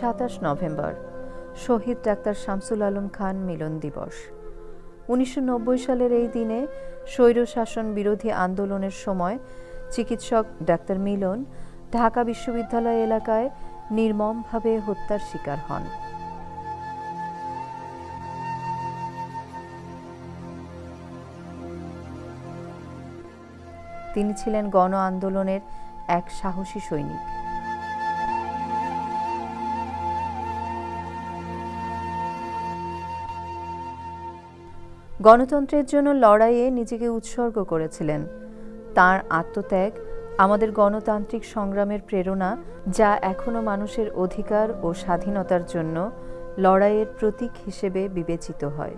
27 November শহীদ doctor Shamsul Alam Khan মিলন দিবস। 1990 সালের এই দিনে স্বৈরশাসন বিরোধী আন্দোলনের সময় চিকিৎসক ডাক্তার মিলন ঢাকা বিশ্ববিদ্যালয় এলাকায় নির্মমভাবে হত্যার শিকার হন। তিনি ছিলেন গণ আন্দোলনের এক সাহসী সৈনিক। গণতন্ত্রের জন্য লড়াইয়ে নিজেকে উৎসর্গ করেছিলেন। তাঁর আত্মত্যাগ আমাদের গণতান্ত্রিক সংগ্রামের প্রেরণা, যা এখনো মানুষের অধিকার ও স্বাধীনতার জন্য লড়াইয়ের প্রতীক হিসেবে বিবেচিত হয়।